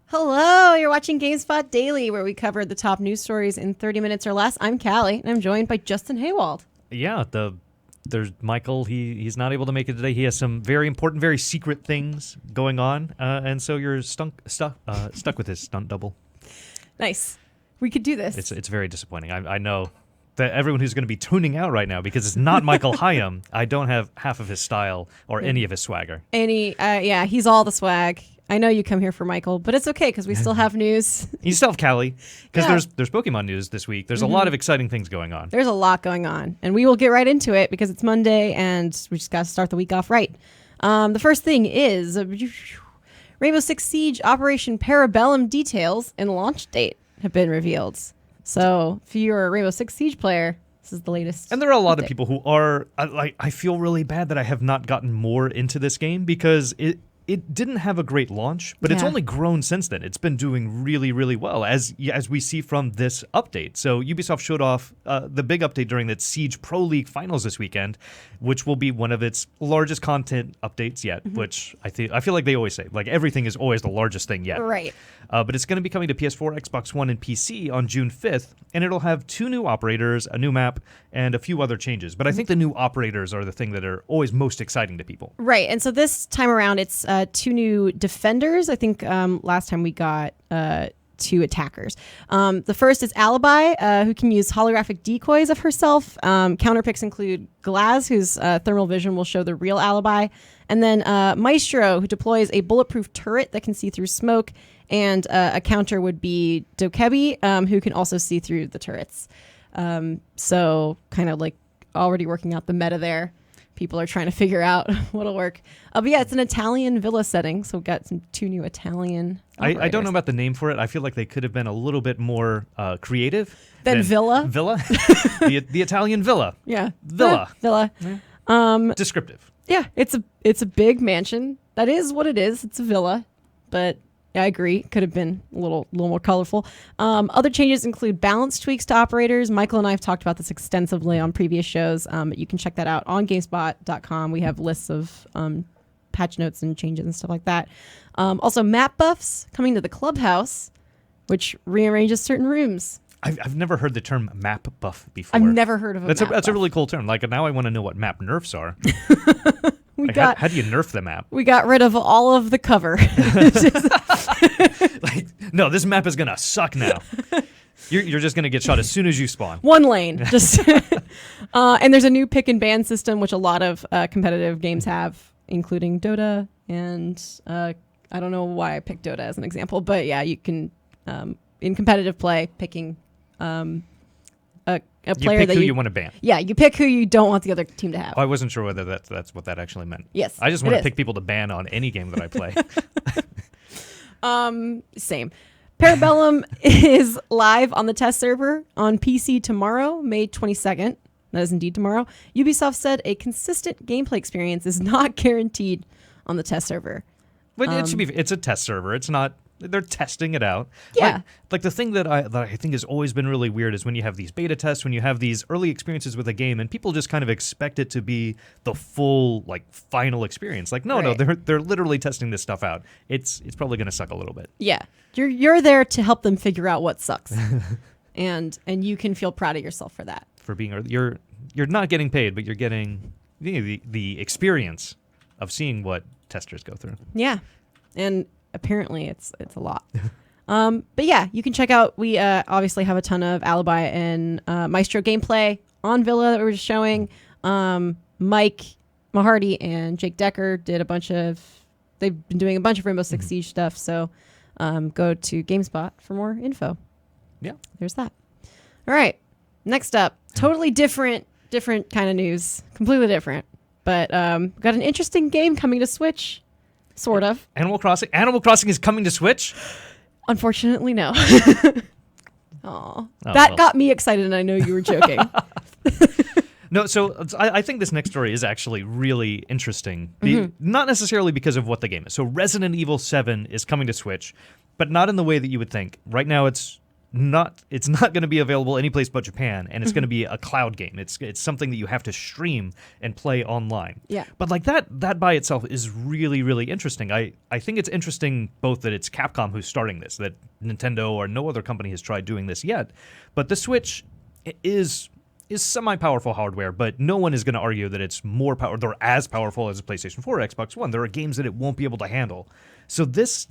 Hello, you're watching GameSpot Daily, where we cover the top news stories in 30 minutes or less. I'm Callie, and I'm joined by Justin Haywald. Yeah, there's Michael. He's not able to make it today. He has some very important, very secret things going on, and so you're stuck with his stunt double. Nice. We could do this. It's very disappointing. I know that everyone who's going to be tuning out right now because it's not Michael Hyam. I don't have half of his style or any of his swagger. Yeah, he's all the swag. I know you come here for Michael, but it's okay because we still have news. You still have Callie because Yeah. there's Pokemon news this week. There's a lot of exciting things going on. There's a lot going on, and we will get right into it because it's Monday, and we just got to start the week off right. The first thing is Rainbow Six Siege Operation Para Bellum details and launch date have been revealed. So if you're a Rainbow Six Siege player, this is the latest. And there are a lot of people who are I feel really bad that I have not gotten more into this game because it didn't have a great launch, but it's only grown since then. It's been doing really, really well, as we see from this update. So Ubisoft showed off the big update during the Siege Pro League finals this weekend, which will be one of its largest content updates yet, which I feel like they always say. Like, everything is always the largest thing yet. Right. But it's going to be coming to PS4, Xbox One, and PC on June 5th, and it'll have 2 new operators, a new map, and a few other changes. But I think the new operators are the thing that are always most exciting to people. Right. And so this time around, it's 2 new defenders. I think last time we got 2 attackers. The first is Alibi, who can use holographic decoys of herself. Counterpicks include Glaz, whose thermal vision will show the real Alibi. And then Maestro, who deploys a bulletproof turret that can see through smoke. And a counter would be Dokebi, who can also see through the turrets. So kind of like already working out the meta there. People are trying to figure out what'll work. But yeah, it's an Italian villa setting, so we've got 2 new Italian operators. I don't know about the name for it. I feel like they could have been a little bit more creative. Than villa? Villa? the Italian villa. Yeah. Villa. Villa. Descriptive. Yeah, it's a big mansion. That is what it is. It's a villa, but I agree. Could have been a little more colorful. Other changes include balance tweaks to operators. Michael and I have talked about this extensively on previous shows. You can check that out on GameSpot.com. We have lists of patch notes and changes and stuff like that. Also, map buffs coming to the clubhouse, which rearranges certain rooms. I've never heard the term map buff before. I've never heard of a map buff. That's a really cool term. Like, now I want to know what map nerfs are. How do you nerf the map? We got rid of all of the cover. No, this map is gonna suck now. You're just gonna get shot as soon as you spawn. One lane, just. And there's a new pick and ban system, which a lot of competitive games have, including Dota. And I don't know why I picked Dota as an example, but yeah, you can in competitive play picking a player you pick who you want to ban. Yeah, you pick who you don't want the other team to have. I wasn't sure whether that's what that actually meant. Yes, I just want to pick people to ban on any game that I play. Same. Para Bellum is live on the test server on PC tomorrow, May 22nd. That is indeed tomorrow. Ubisoft said a consistent gameplay experience is not guaranteed on the test server. But it's a test server. It's not. They're testing it out. Yeah. Like the thing that I think has always been really weird is when you have these beta tests, when you have these early experiences with a game, and people just kind of expect it to be the full, like, final experience. Like, no, they're literally testing this stuff out. It's probably going to suck a little bit. Yeah. You're there to help them figure out what sucks. and you can feel proud of yourself for that. For being you're not getting paid, but you're getting the experience of seeing what testers go through. Yeah. And apparently it's a lot. But yeah, you can check out, we obviously have a ton of Alibi and Maestro gameplay on Villa that we were just showing. Mike Mahardy and Jake Decker they've been doing a bunch of Rainbow Six Siege stuff, so go to GameSpot for more info. Yeah. There's that. All right, next up, totally different kind of news, completely different, but got an interesting game coming to Switch. Sort of. Animal Crossing? Animal Crossing is coming to Switch? Unfortunately, no. That got me excited, and I know you were joking. No, so I think this next story is actually really interesting. Not necessarily because of what the game is. So Resident Evil 7 is coming to Switch, but not in the way that you would think. Right now it's it's not going to be available anyplace but Japan, and it's going to be a cloud game. It's something that you have to stream and play online. Yeah. But like that by itself is really, really interesting. I think it's interesting both that it's Capcom who's starting this, that Nintendo or no other company has tried doing this yet. But the Switch is semi-powerful hardware, but no one is going to argue that it's more power or as powerful as a PlayStation 4 or Xbox One. There are games that it won't be able to handle. So this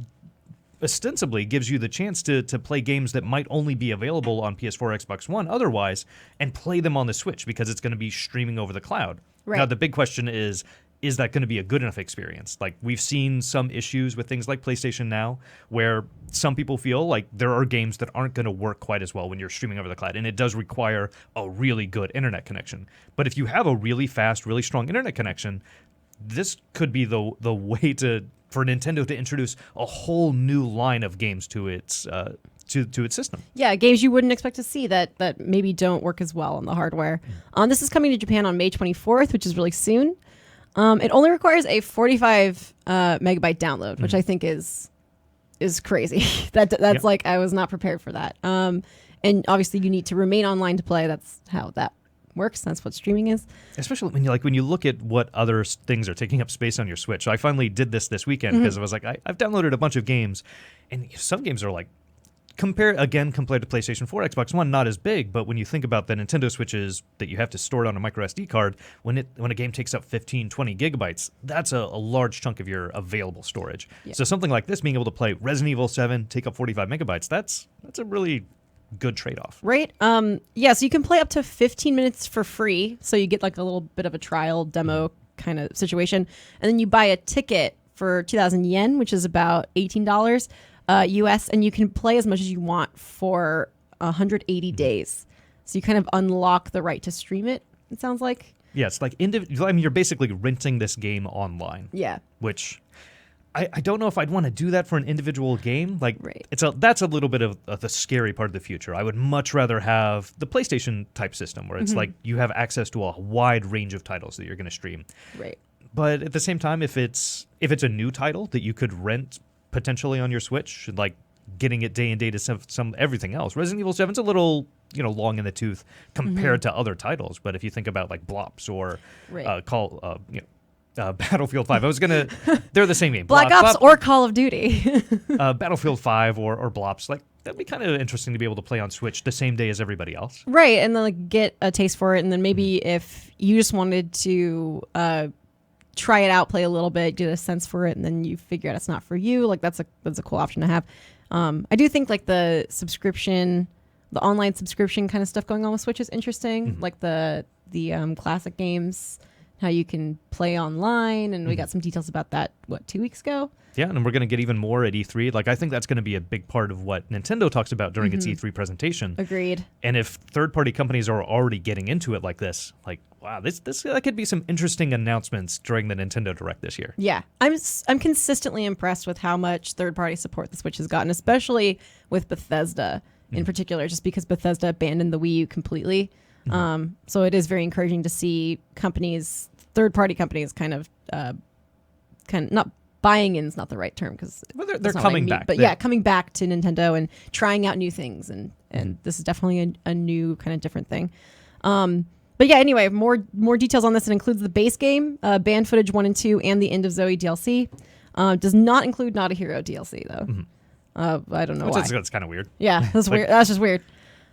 ostensibly gives you the chance to play games that might only be available on PS4 Xbox One otherwise and play them on the Switch because it's going to be streaming over the cloud. Right. Now, the big question is that going to be a good enough experience? Like, we've seen some issues with things like PlayStation Now where some people feel like there are games that aren't going to work quite as well when you're streaming over the cloud, and it does require a really good internet connection. But if you have a really fast, really strong internet connection, this could be the way for Nintendo to introduce a whole new line of games to its to its system. Yeah, games you wouldn't expect to see that maybe don't work as well on the hardware. This is coming to Japan on May 24th, which is really soon. It only requires a 45 megabyte download, which I think is crazy. That's like, I was not prepared for that. And obviously you need to remain online to play. That's how that works. That's what streaming is. Especially when you look at what other things are taking up space on your Switch. I finally did this weekend because I was like, I've downloaded a bunch of games, and some games are like, compared to PlayStation 4, Xbox One, not as big. But when you think about the Nintendo Switches that you have to store it on a micro SD card, when a game takes up 15, 20 gigabytes, that's a large chunk of your available storage. Yeah. So something like this, being able to play Resident Evil 7, take up 45 megabytes, that's a really good trade-off. Right. So you can play up to 15 minutes for free. So you get like a little bit of a trial demo kind of situation. And then you buy a ticket for 2,000 yen, which is about $18 US, and you can play as much as you want for 180 days. So you kind of unlock the right to stream it sounds like. Yeah, it's like you're basically renting this game online. Yeah. Which I don't know if I'd want to do that for an individual game. Like, right. That's a little bit of the scary part of the future. I would much rather have the PlayStation type system where it's like you have access to a wide range of titles that you're going to stream. Right. But at the same time, if it's a new title that you could rent potentially on your Switch, like getting it day and day to some everything else, Resident Evil 7's a little long in the tooth compared to other titles. But if you think about like Blops or Battlefield 5. They're the same game. Black Ops or Call of Duty. Battlefield 5 or Blops. Like, that'd be kind of interesting to be able to play on Switch the same day as everybody else. Right, and then like get a taste for it, and then maybe if you just wanted to try it out, play a little bit, get a sense for it, and then you figure out it's not for you, like that's a cool option to have. I do think like the online subscription kind of stuff going on with Switch is interesting. Like the classic games, how you can play online, and we got some details about that 2 weeks ago. Yeah, and we're going to get even more at E3. Like, I think that's going to be a big part of what Nintendo talks about during its E3 presentation. Agreed. And if third-party companies are already getting into it like this, like, wow, that could be some interesting announcements during the Nintendo Direct this year. Yeah, I'm consistently impressed with how much third-party support the Switch has gotten, especially with Bethesda in particular, just because Bethesda abandoned the Wii U completely. So it is very encouraging to see third-party companies kind of not buying in is not the right term because they're coming back. But coming back to Nintendo and trying out new things, and this is definitely a new kind of different thing. But yeah, anyway, more details on this. It includes the base game, band footage 1 and 2, and the End of Zoe DLC. Does not include Not a Hero DLC though. I don't know why. That's kind of weird. Yeah, that's weird. That's just weird.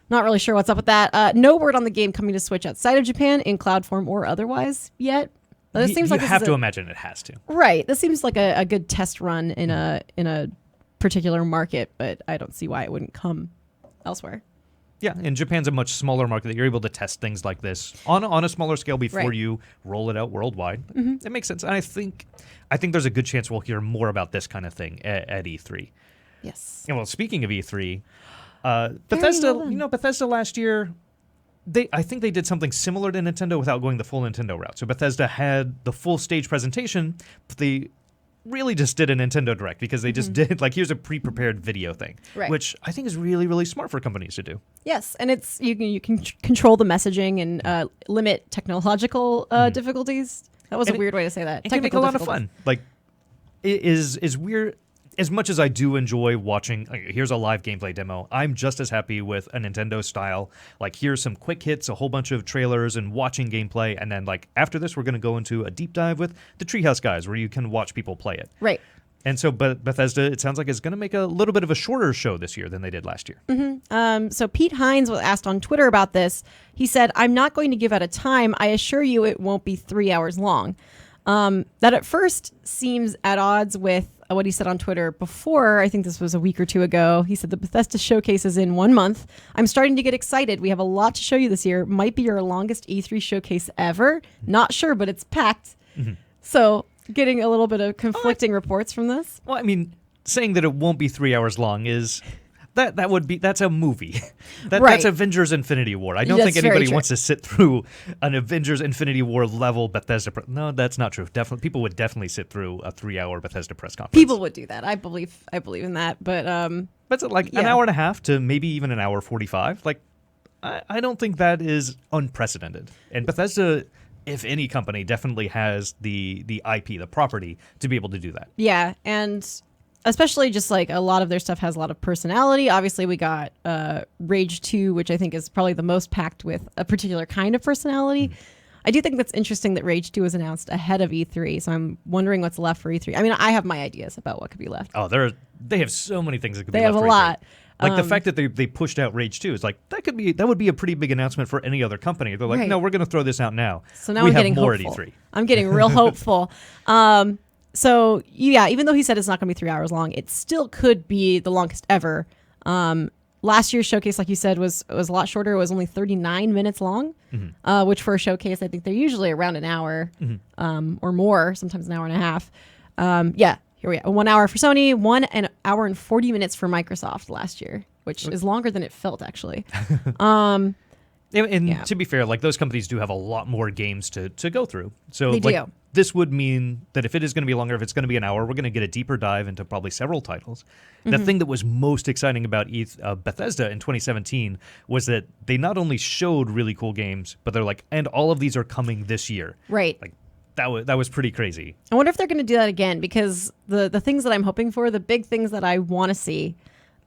Not really sure what's up with that. No word on the game coming to Switch outside of Japan in cloud form or otherwise yet. This seems like you have to imagine it has to. Right. This seems like a good test run in a particular market, but I don't see why it wouldn't come elsewhere. Yeah, and Japan's a much smaller market that you're able to test things like this on a smaller scale before you roll it out worldwide. It makes sense. And I think there's a good chance we'll hear more about this kind of thing at E3. Yes. And well, speaking of E3, Bethesda last year, I think they did something similar to Nintendo without going the full Nintendo route. So Bethesda had the full stage presentation, but they really just did a Nintendo Direct because they just did like, here's a pre-prepared video thing, which I think is really, really smart for companies to do. Yes, and it's you can control the messaging and limit technological difficulties. That was a weird way to say that. It can make a lot of fun. Like, it is weird. as much as I do enjoy watching, here's a live gameplay demo, I'm just as happy with a Nintendo style. Like, here's some quick hits, a whole bunch of trailers, and watching gameplay. And then, like, after this, we're going to go into a deep dive with the Treehouse guys, where you can watch people play it. Right. And so Bethesda, it sounds like, is going to make a little bit of a shorter show this year than they did last year. So Pete Hines was asked on Twitter about this. He said, "I'm not going to give out a time. I assure you it won't be 3 hours long." That at first seems at odds with what he said on Twitter before. I think this was a week or two ago. He said the Bethesda showcase is in 1 month. "I'm starting to get excited. We have a lot to show you this year. Might be your longest E3 showcase ever. Not sure, but it's packed." So getting a little bit of conflicting reports from this. Well, I mean, saying that it won't be 3 hours long is... That's a movie. That's Avengers Infinity War. I don't think anybody wants to sit through an Avengers Infinity War level Bethesda. No, that's not true. Definitely, people would definitely sit through a 3-hour Bethesda press conference. People would do that. I believe in that. But an hour and a half to maybe even an hour 45. Like, I don't think that is unprecedented. And Bethesda, if any company, definitely has the IP, the property, to be able to do that. Yeah, and especially just like a lot of their stuff has a lot of personality. Obviously, we got Rage 2, which I think is probably the most packed with a particular kind of personality. I do think that's interesting that Rage 2 was announced ahead of E3, so I'm wondering what's left for E3. I mean, I have my ideas about what could be left. Oh, they have so many things that could be left. They have for a lot. Like the fact that they pushed out Rage 2 is like, that would be a pretty big announcement for any other company. They're like, no, we're going to throw this out now. So now I'm getting hopeful. At E3. I'm getting real hopeful. So, yeah, even though he said it's not going to be 3 hours long, it still could be the longest ever. Last year's showcase, like you said, was a lot shorter. It was only 39 minutes long, which for a showcase, I think they're usually around an hour or more, sometimes an hour and a half. Here we are. 1 hour for Sony, 1 hour and 40 minutes for Microsoft last year, which is longer than it felt, actually. And to be fair, like, those companies do have a lot more games to go through. So they do. This would mean that if it is going to be longer, if it's going to be an hour, we're going to get a deeper dive into probably several titles. The thing that was most exciting about Bethesda in 2017 was that they not only showed really cool games, but they're like, and all of these are coming this year. Right. Like, that was pretty crazy. I wonder if they're going to do that again, because the things that I'm hoping for, the big things that I want to see,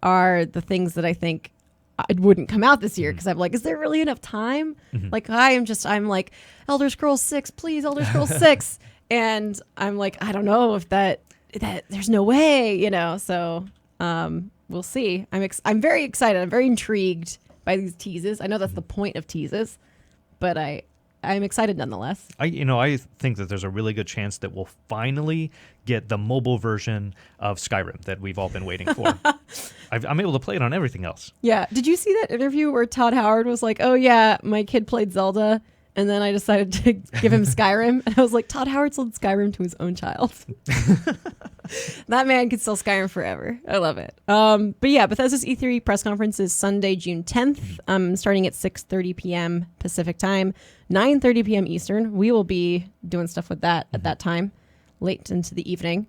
are the things that I think it wouldn't come out this year, because I'm like, is there really enough time? Like, I'm like, Elder Scrolls 6, please, Elder Scrolls 6. And I'm like, I don't know if that there's no way, so we'll see. I'm very excited. I'm very intrigued by these teases. I know that's the point of teases, but I'm excited nonetheless. I think that there's a really good chance that we'll finally get the mobile version of Skyrim that we've all been waiting for. I'm able to play it on everything else. Yeah. Did you see that interview where Todd Howard was like, "Oh yeah, my kid played Zelda, and then I decided to give him Skyrim"? And I was like, Todd Howard sold Skyrim to his own child. That man could sell Skyrim forever. I love it. But yeah, Bethesda's E3 press conference is Sunday, June 10th, starting at 6:30 p.m. Pacific time, 9:30 p.m. Eastern. We will be doing stuff with that at that time, late into the evening.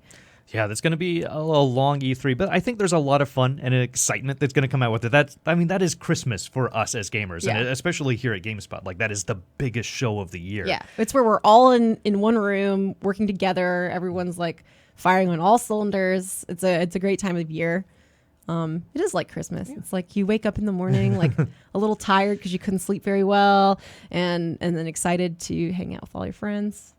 Yeah, that's going to be a long E3, but I think there's a lot of fun and excitement that's going to come out with it. That is Christmas for us as gamers, and especially here at GameSpot. Like, that is the biggest show of the year. Yeah, it's where we're all in one room working together. Everyone's like firing on all cylinders. It's a great time of year. It is like Christmas. Yeah. It's like you wake up in the morning like a little tired because you couldn't sleep very well, and then excited to hang out with all your friends,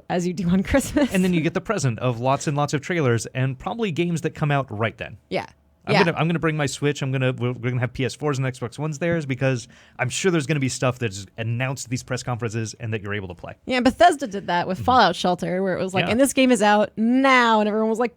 as you do on Christmas. And then you get the present of lots and lots of trailers and probably games that come out right then. Yeah. I'm gonna bring my Switch. we're gonna have PS4s and Xbox Ones there, because I'm sure there's gonna be stuff that's announced at these press conferences and that you're able to play. Yeah, Bethesda did that with Fallout Shelter, where it was like, and this game is out now, and everyone was like,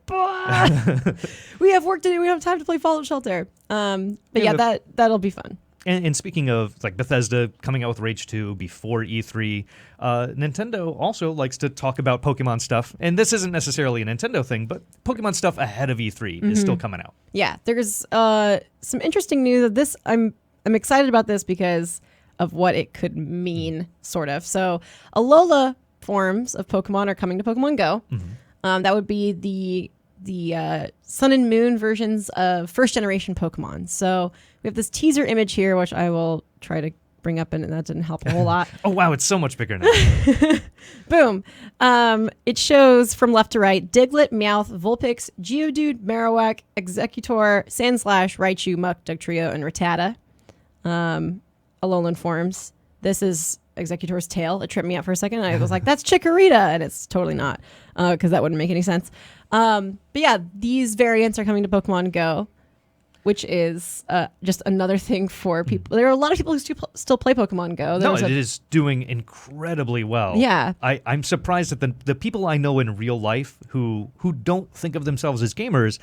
we have work to do. We don't have time to play Fallout Shelter. But that'll be fun. And speaking of like Bethesda coming out with Rage 2 before E3, Nintendo also likes to talk about Pokemon stuff. And this isn't necessarily a Nintendo thing, but Pokemon stuff ahead of E3 is still coming out. Yeah, there's some interesting news. I'm excited about this because of what it could mean, sort of. So Alola forms of Pokemon are coming to Pokemon Go. That would be the Sun and Moon versions of first generation Pokemon. So we have this teaser image here, which I will try to bring up, and that didn't help a whole lot. Oh, wow, it's so much bigger now. Boom. It shows from left to right Diglett, Meowth, Vulpix, Geodude, Marowak, Executor, Sandslash, Raichu, Muck, Dugtrio, and Rattata. Alolan forms. This is Executor's tail. It tripped me out for a second. I was like, that's Chikorita, and it's totally not, because that wouldn't make any sense. But yeah, these variants are coming to Pokemon Go, which is just another thing for people. There are a lot of people who still play Pokemon Go. It is doing incredibly well. Yeah. I'm surprised that the people I know in real life who don't think of themselves as gamers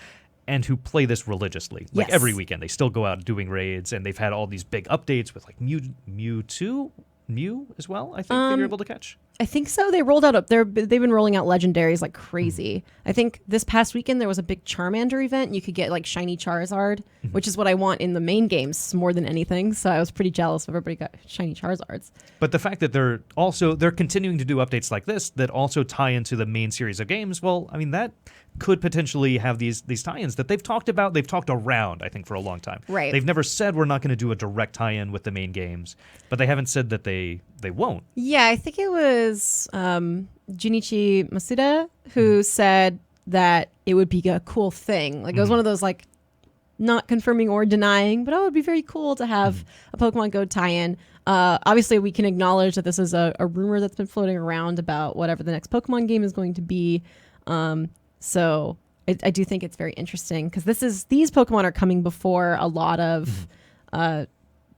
and who play this religiously. Like every weekend, they still go out doing raids, and they've had all these big updates with like Mew as well, I think, that you're able to catch. I think so. They rolled out they've been rolling out legendaries like crazy. I think this past weekend there was a big Charmander event, and you could get like shiny Charizard, which is what I want in the main games more than anything. So I was pretty jealous if everybody got shiny Charizards. But the fact that they're continuing to do updates like this that also tie into the main series of games, well, I mean, that could potentially have these tie-ins that they've talked around, I think, for a long time. Right. They've never said we're not going to do a direct tie-in with the main games, but they haven't said that they won't. Yeah, I think it was Junichi Masuda who said that it would be a cool thing. Like it was one of those like not confirming or denying, but it would be very cool to have a Pokemon Go tie-in. Obviously, we can acknowledge that this is a rumor that's been floating around about whatever the next Pokemon game is going to be. So I do think it's very interesting because these Pokemon are coming before a lot of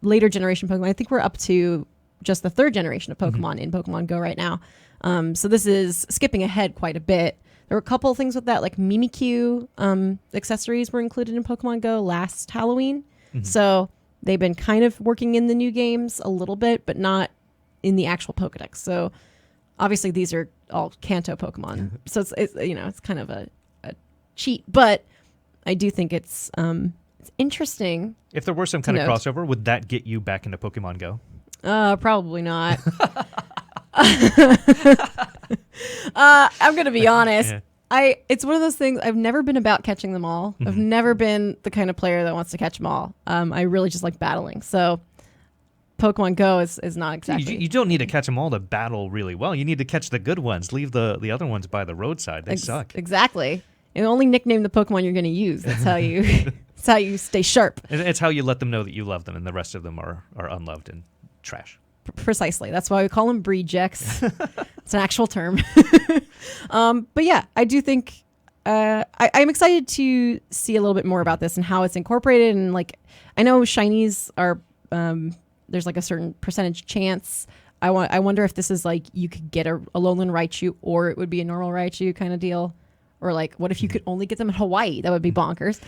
later generation Pokemon. I think we're up to just the third generation of Pokemon in Pokemon Go right now. So this is skipping ahead quite a bit. There were a couple of things with that, like Mimikyu accessories were included in Pokemon Go last Halloween. So they've been kind of working in the new games a little bit, but not in the actual Pokedex. So obviously these are all Kanto Pokemon. So it's kind of a cheat, but I do think it's interesting. If there were some kind of crossover, would that get you back into Pokemon Go? Probably not. I'm gonna be honest. It's one of those things. I've never been about catching them all. I've never been the kind of player that wants to catch them all. I really just like battling. So Pokemon Go is not exactly. You don't need to catch them all to battle really well. You need to catch the good ones. Leave the other ones by the roadside. They suck. Exactly. And only nickname the Pokemon you're going to use. That's how you. That's how you stay sharp. It's how you let them know that you love them, and the rest of them are unloved and trash. Precisely. That's why we call them breedjects. It's an actual term. But yeah, I do think I'm excited to see a little bit more about this and how it's incorporated. And like, I know shinies are there's like a certain percentage chance. I wonder if this is like you could get a Alolan Raichu or it would be a normal Raichu kind of deal. Or like, what if you could only get them in Hawaii? That would be bonkers.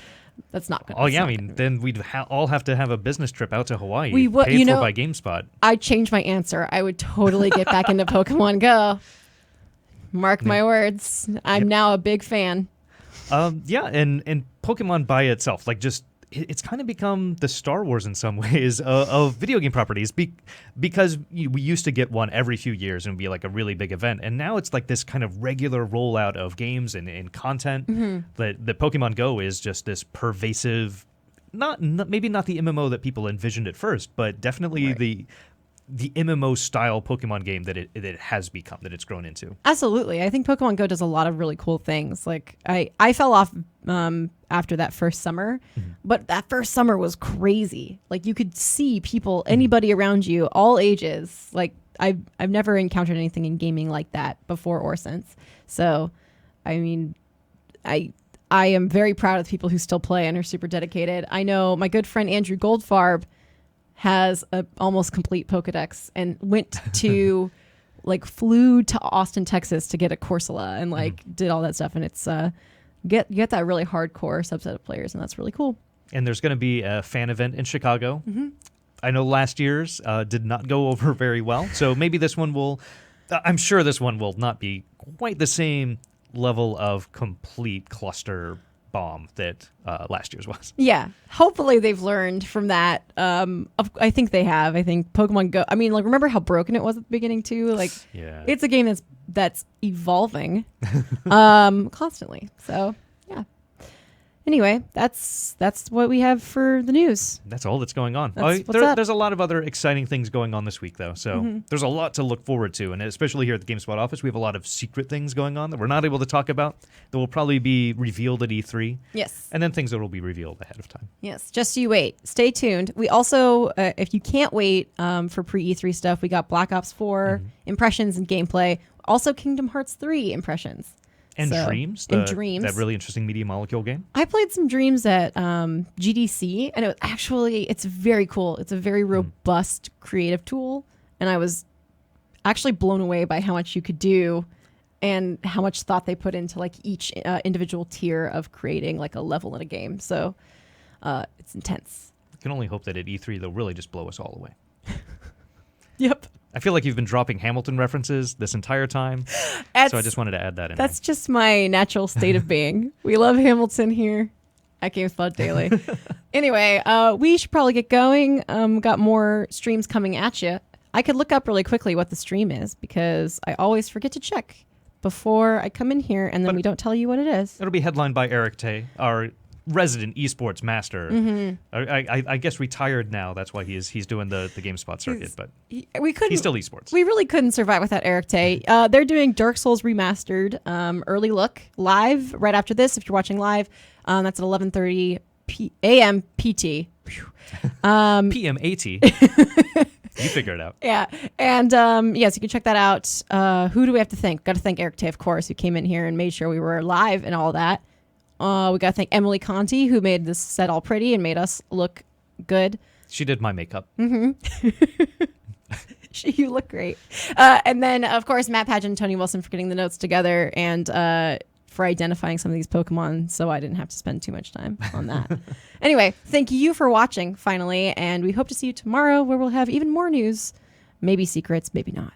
That's not good. Oh yeah, I mean, then we'd all have to have a business trip out to Hawaii. We would, paid for by GameSpot. I'd change my answer. I would totally get back into Pokemon Go. Mark my words. I'm now a big fan. Yeah, and Pokemon by itself, like just it's kind of become the Star Wars in some ways of video game properties because we used to get one every few years and it'd be like a really big event. And now it's like this kind of regular rollout of games and content. That Pokemon Go is just this pervasive, maybe not the MMO that people envisioned at first, but definitely the MMO style Pokemon game that it has become, that it's grown into. Absolutely. I think Pokemon Go does a lot of really cool things. Like I fell off after that first summer, but that first summer was crazy. Like you could see people, anybody around you, all ages. Like I've never encountered anything in gaming like that before or since. So, I mean, I am very proud of the people who still play and are super dedicated. I know my good friend Andrew Goldfarb has a almost complete Pokedex and went to flew to Austin, Texas to get a Corsola and did all that stuff. And it's get that really hardcore subset of players, and that's really cool. And there's going to be a fan event in Chicago. I know last year's did not go over very well, so maybe this one will. I'm sure this one will not be quite the same level of complete cluster bomb that last year's was. Yeah, hopefully they've learned from that. I think they have. I think Pokemon Go, I mean, remember how broken it was at the beginning too? It's a game that's evolving constantly. So yeah, Anyway, that's what we have for the news. That's all that's going on. What's up. There's a lot of other exciting things going on this week, though. So there's a lot to look forward to. And especially here at the GameSpot office, we have a lot of secret things going on that we're not able to talk about that will probably be revealed at E3. Yes. And then things that will be revealed ahead of time. Yes. Just so you wait. Stay tuned. We also, if you can't wait for pre-E3 stuff, we got Black Ops 4 impressions and gameplay. Also Kingdom Hearts 3 impressions. And Dreams. that really interesting Media Molecule game. I played some Dreams at GDC, and it's very cool. It's a very robust creative tool, and I was actually blown away by how much you could do and how much thought they put into like each individual tier of creating like a level in a game. So it's intense. I can only hope that at E3 they'll really just blow us all away. Yep. I feel like you've been dropping Hamilton references this entire time, so I just wanted to add that in. That's just my natural state of being. We love Hamilton here at GameSpot Daily. Anyway, we should probably get going. Got more streams coming at you. I could look up really quickly what the stream is because I always forget to check before I come in here, and then we don't tell you what it is. It'll be headlined by Eric Tay, our resident esports master. I guess retired now. That's why he's doing the GameSpot circuit. But he's still esports. We really couldn't survive without Eric Tay. They're doing Dark Souls Remastered early look live right after this. If you're watching live, that's at 11:30 a.m. PT. PM 80. You figure it out. Yeah. And yes, you can check that out. Who do we have to thank? Got to thank Eric Tay, of course, who came in here and made sure we were live and all that. We got to thank Emily Conti, who made this set all pretty and made us look good. She did my makeup. You look great. And then, of course, Matt Padgett and Tony Wilson for getting the notes together and for identifying some of these Pokemon, so I didn't have to spend too much time on that. Anyway, thank you for watching, finally, and we hope to see you tomorrow where we'll have even more news. Maybe secrets, maybe not.